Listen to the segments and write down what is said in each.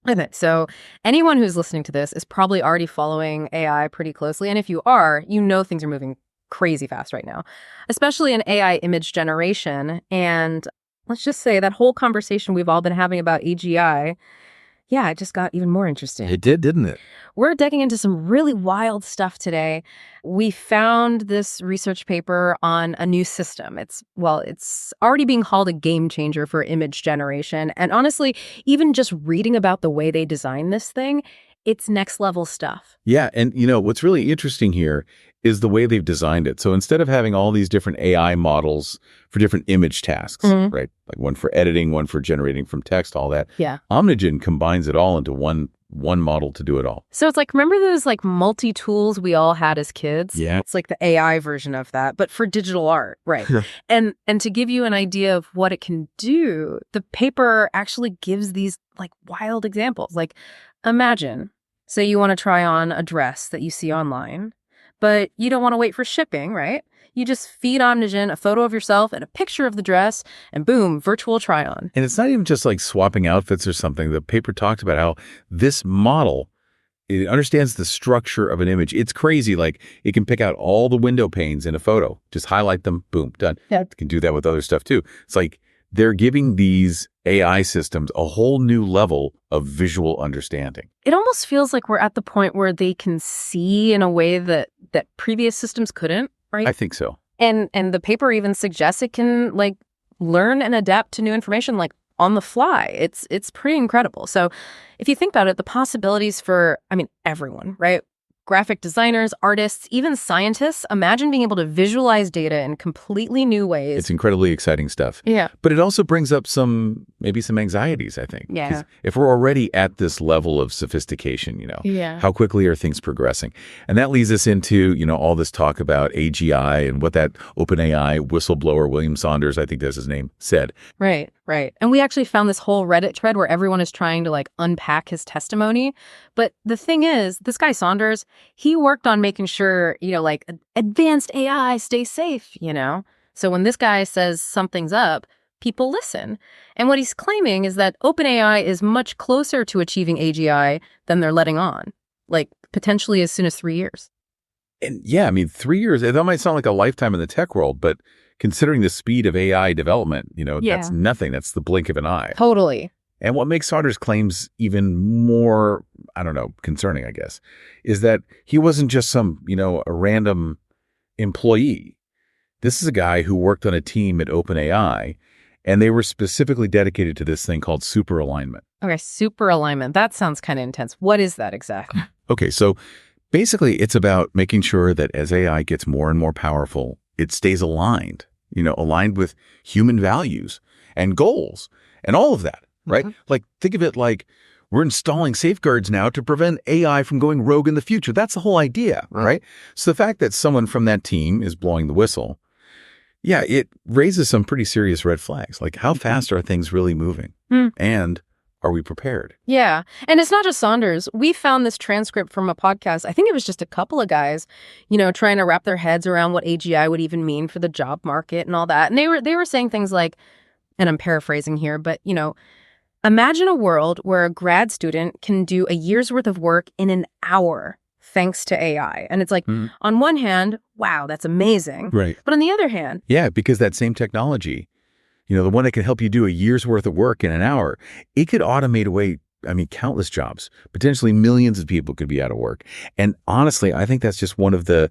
Okay, so anyone who's listening to this is probably already following AI pretty closely. And if you are, you know things are moving crazy fast right now, especially in AI image generation. And let's just say that whole conversation we've all been having about AGI, yeah, it just got even more interesting. It did, didn't it? We're digging into some really wild stuff today. We found this research paper on a new system. It's already being called a game changer for image generation. And honestly, even just reading about the way they designed this thing, it's next level stuff. Yeah, and what's really interesting here is the way they've designed it. So instead of having all these different AI models for different image tasks, right? Like one for editing, one for generating from text, all that. Yeah. Omnigen combines it all into one model to do it all. So it's like, remember those like multi-tools we all had as kids? Yeah. It's like the AI version of that, but for digital art, right? And to give you an idea of what it can do, the paper actually gives these like wild examples. Like imagine, say you want to try on a dress that you see online, but you don't want to wait for shipping, right? You just feed Omnigen a photo of yourself and a picture of the dress, and boom, virtual try-on. And it's not even just like swapping outfits or something. The paper talked about how this model, it understands the structure of an image. It's crazy. Like it can pick out all the window panes in a photo, just highlight them, boom, done. Yeah. It can do that with other stuff too. It's like they're giving these AI systems a whole new level of visual understanding. It almost feels like we're at the point where they can see in a way that previous systems couldn't, right? I think so. And the paper even suggests it can like learn and adapt to new information like on the fly. It's pretty incredible. So if you think about it, the possibilities for, everyone, right? Graphic designers, artists, even scientists, imagine being able to visualize data in completely new ways. It's incredibly exciting stuff. Yeah. But it also brings up maybe some anxieties, I think. Yeah. 'Cause if we're already at this level of sophistication, Yeah. how quickly are things progressing? And that leads us into, all this talk about AGI and what that OpenAI whistleblower, William Saunders, I think that's his name, said. Right. And we actually found this whole Reddit thread where everyone is trying to like unpack his testimony. But the thing is, this guy Saunders, he worked on making sure, like advanced AI stay safe, So when this guy says something's up, people listen. And what he's claiming is that OpenAI is much closer to achieving AGI than they're letting on, like potentially as soon as 3 years. And yeah, 3 years, that might sound like a lifetime in the tech world, but considering the speed of AI development, that's nothing. That's the blink of an eye. Totally. And what makes Saunders' claims even more, concerning, I guess, is that he wasn't just some, a random employee. This is a guy who worked on a team at OpenAI, and they were specifically dedicated to this thing called super alignment. Okay, super alignment. That sounds kind of intense. What is that exactly? Okay, so basically it's about making sure that as AI gets more and more powerful, it stays aligned, aligned with human values and goals and all of that. Right? Mm-hmm. Like, think of it like we're installing safeguards now to prevent AI from going rogue in the future. That's the whole idea, right? So the fact that someone from that team is blowing the whistle, yeah, it raises some pretty serious red flags. Like, how fast are things really moving? And are we prepared? Yeah. And it's not just Saunders. We found this transcript from a podcast. I think it was just a couple of guys, trying to wrap their heads around what AGI would even mean for the job market and all that. And they were saying things like, and I'm paraphrasing here, but, imagine a world where a grad student can do a year's worth of work in an hour thanks to AI. And it's like, on one hand, wow, that's amazing. Right. But on the other hand... Yeah, because that same technology, the one that can help you do a year's worth of work in an hour, it could automate away, countless jobs. Potentially millions of people could be out of work. And honestly, I think that's just one of the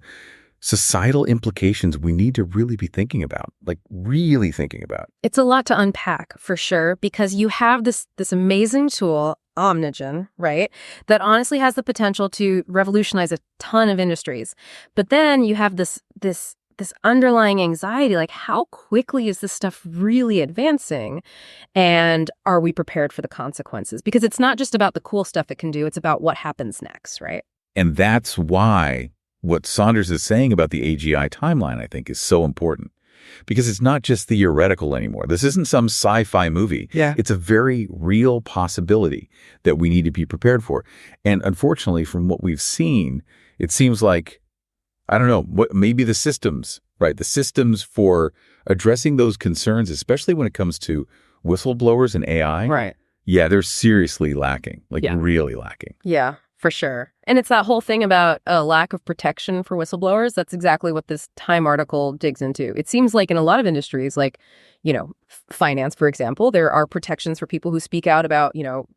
societal implications we need to really be thinking about, like really thinking about. It's a lot to unpack for sure, because you have this amazing tool, Omnigen, right, that honestly has the potential to revolutionize a ton of industries. But then you have this underlying anxiety, like how quickly is this stuff really advancing? And are we prepared for the consequences? Because it's not just about the cool stuff it can do, it's about what happens next, right? And that's why what Saunders is saying about the AGI timeline, I think, is so important, because it's not just theoretical anymore. This isn't some sci-fi movie. Yeah. It's a very real possibility that we need to be prepared for. And unfortunately, from what we've seen, it seems like, I don't know, maybe the systems, right? The systems for addressing those concerns, especially when it comes to whistleblowers and AI. Right. Yeah, they're seriously lacking, like Yeah. really lacking. Yeah, for sure. And it's that whole thing about a lack of protection for whistleblowers. That's exactly what this Time article digs into. It seems like in a lot of industries, like, finance, for example, there are protections for people who speak out about,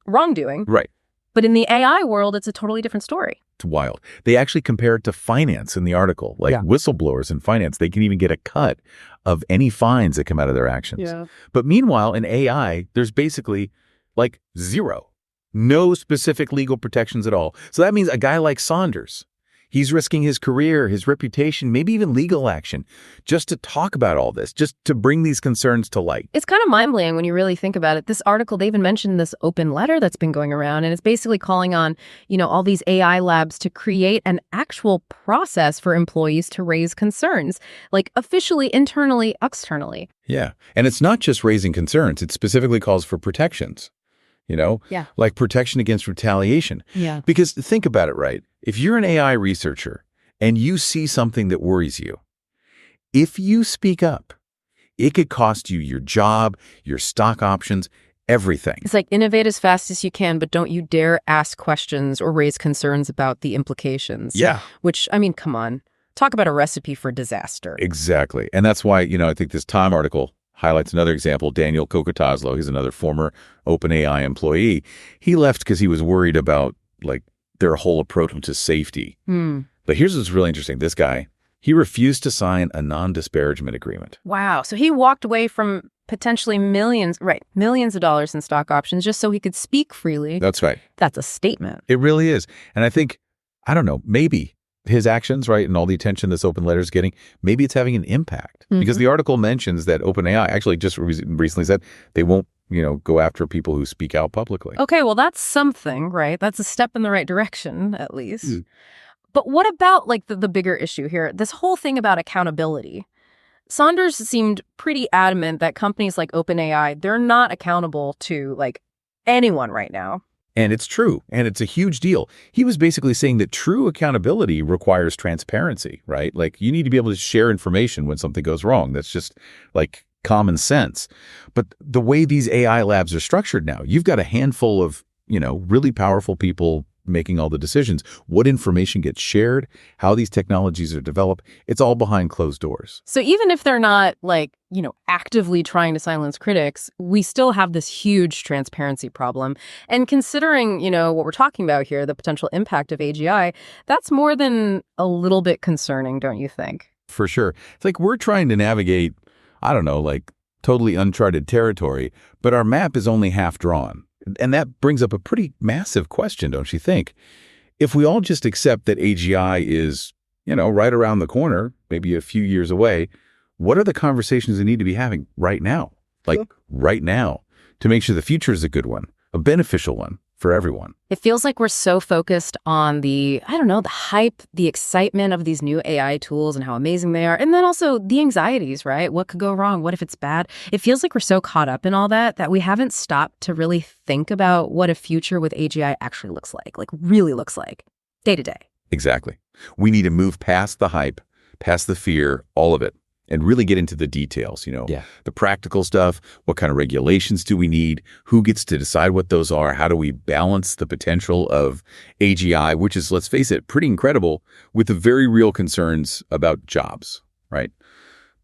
wrongdoing. Right. But in the AI world, it's a totally different story. It's wild. They actually compare it to finance in the article. Like whistleblowers in finance, they can even get a cut of any fines that come out of their actions. Yeah. But meanwhile, in AI, there's basically like zero. No specific legal protections at all. So that means a guy like Saunders, he's risking his career, his reputation, maybe even legal action, just to talk about all this, just to bring these concerns to light. It's kind of mind-blowing when you really think about it. This article, they even mentioned this open letter that's been going around, and it's basically calling on, all these AI labs to create an actual process for employees to raise concerns, like officially, internally, externally. Yeah. And it's not just raising concerns. It specifically calls for protections. Yeah. Like protection against retaliation. Yeah. Because think about it, right? If you're an AI researcher and you see something that worries you, if you speak up, it could cost you your job, your stock options, everything. It's like innovate as fast as you can, but don't you dare ask questions or raise concerns about the implications. Yeah. Which, come on. Talk about a recipe for disaster. Exactly. And that's why, I think this Time article highlights another example. Daniel Kokotazlo, he's another former OpenAI employee. He left because he was worried about their whole approach to safety. But here's what's really interesting. This guy, he refused to sign a non-disparagement agreement. Wow. So he walked away from potentially millions of dollars in stock options just so he could speak freely. That's right. That's a statement. It really is. And I think, I don't know, maybe his actions, right, and all the attention this open letter is getting, maybe it's having an impact. Because the article mentions that OpenAI actually just recently said they won't, go after people who speak out publicly. Okay, well, that's something, right? That's a step in the right direction, at least. But what about, the bigger issue here? This whole thing about accountability. Saunders seemed pretty adamant that companies like OpenAI, they're not accountable to, anyone right now. And it's true. And it's a huge deal. He was basically saying that true accountability requires transparency, right? You need to be able to share information when something goes wrong. That's just common sense. But the way these AI labs are structured now, you've got a handful of, really powerful people making all the decisions. What information gets shared, how these technologies are developed, it's all behind closed doors. So even if they're not actively trying to silence critics, we still have this huge transparency problem. And considering, what we're talking about here, the potential impact of AGI, that's more than a little bit concerning, don't you think? For sure. It's we're trying to navigate, I don't know, totally uncharted territory, but our map is only half drawn. And that brings up a pretty massive question, don't you think? If we all just accept that AGI is, right around the corner, maybe a few years away, what are the conversations we need to be having right now? Right now, to make sure the future is a good one, a beneficial one for everyone. It feels like we're so focused on the hype, the excitement of these new AI tools and how amazing they are. And then also the anxieties, right? What could go wrong? What if it's bad? It feels like we're so caught up in all that we haven't stopped to really think about what a future with AGI actually looks like really looks like, day to day. Exactly. We need to move past the hype, past the fear, all of it, and really get into the details, the practical stuff. What kind of regulations do we need? Who gets to decide what those are? How do we balance the potential of AGI, which is, let's face it, pretty incredible, with the very real concerns about jobs, right?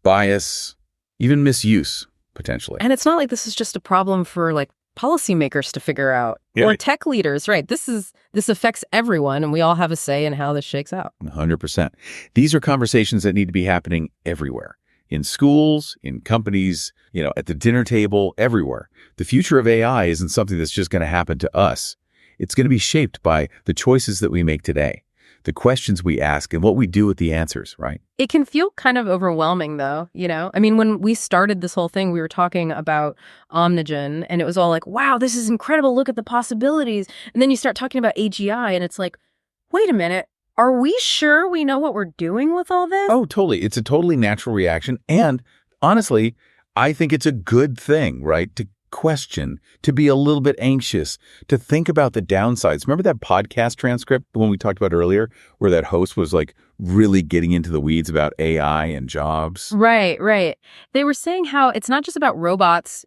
Bias, even misuse, potentially. And it's not like this is just a problem for policymakers to figure out or tech leaders, right? This affects everyone, and we all have a say in how this shakes out. 100%. These are conversations that need to be happening everywhere. In schools, in companies, at the dinner table, everywhere. The future of AI isn't something that's just going to happen to us. It's going to be shaped by the choices that we make today, the questions we ask, and what we do with the answers, right? It can feel kind of overwhelming, though, when we started this whole thing, we were talking about Omnigen, and it was all wow, this is incredible. Look at the possibilities. And then you start talking about AGI, and it's wait a minute. Are we sure we know what we're doing with all this? Oh, totally. It's a totally natural reaction. And honestly, I think it's a good thing, right? To question, to be a little bit anxious, to think about the downsides. Remember that podcast transcript, the one we talked about earlier, where that host was really getting into the weeds about AI and jobs? Right. They were saying how it's not just about robots,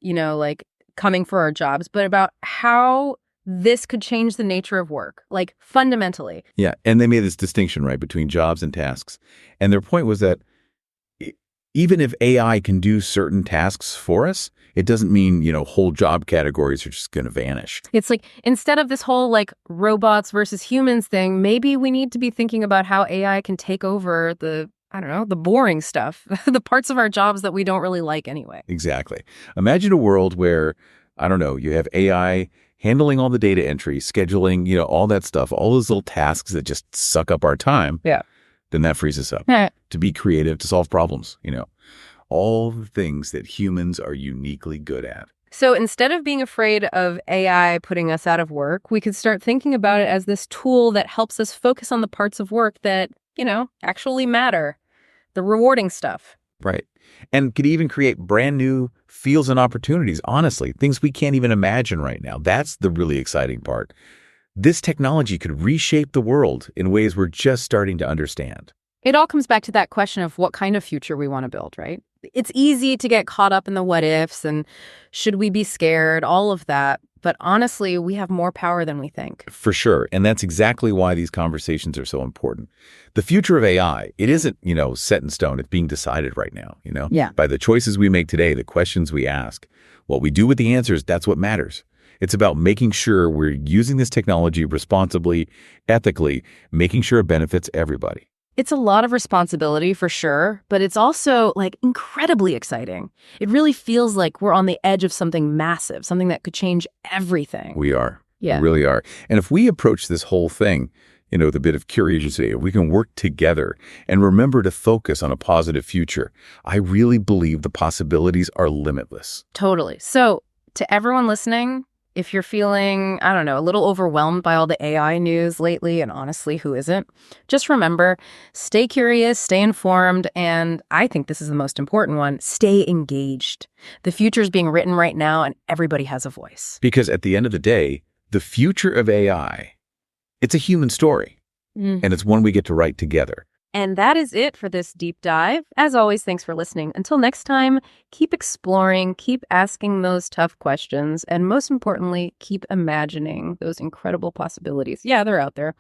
coming for our jobs, but about how this could change the nature of work, like fundamentally. Yeah, and they made this distinction, right, between jobs and tasks. And their point was that even if AI can do certain tasks for us, it doesn't mean, whole job categories are just going to vanish. It's like, instead of this whole like robots versus humans thing, maybe we need to be thinking about how AI can take over the boring stuff, the parts of our jobs that we don't really like anyway. Exactly. Imagine a world where, you have AI handling all the data entry, scheduling, all that stuff, all those little tasks that just suck up our time. Yeah. Then that frees us up to be creative, to solve problems, all the things that humans are uniquely good at. So instead of being afraid of AI putting us out of work, we could start thinking about it as this tool that helps us focus on the parts of work that, actually matter, the rewarding stuff. Right. And could even create brand new fields and opportunities, honestly, things we can't even imagine right now. That's the really exciting part. This technology could reshape the world in ways we're just starting to understand. It all comes back to that question of what kind of future we want to build, right? It's easy to get caught up in the what ifs and should we be scared, all of that. But honestly, we have more power than we think. For sure. And that's exactly why these conversations are so important. The future of AI, it isn't, set in stone. It's being decided right now, Yeah. By the choices we make today, the questions we ask, what we do with the answers, that's what matters. It's about making sure we're using this technology responsibly, ethically, making sure it benefits everybody. It's a lot of responsibility for sure, but it's also like incredibly exciting. It really feels like we're on the edge of something massive, something that could change everything. We are. Yeah. We really are. And if we approach this whole thing, with a bit of curiosity, if we can work together and remember to focus on a positive future, I really believe the possibilities are limitless. Totally. So to everyone listening, if you're feeling, a little overwhelmed by all the AI news lately, and honestly, who isn't? Just remember, stay curious, stay informed, and I think this is the most important one, stay engaged. The future is being written right now, and everybody has a voice. Because at the end of the day, the future of AI, it's a human story, and it's one we get to write together. And that is it for this deep dive. As always, thanks for listening. Until next time, keep exploring, keep asking those tough questions, and most importantly, keep imagining those incredible possibilities. Yeah, they're out there.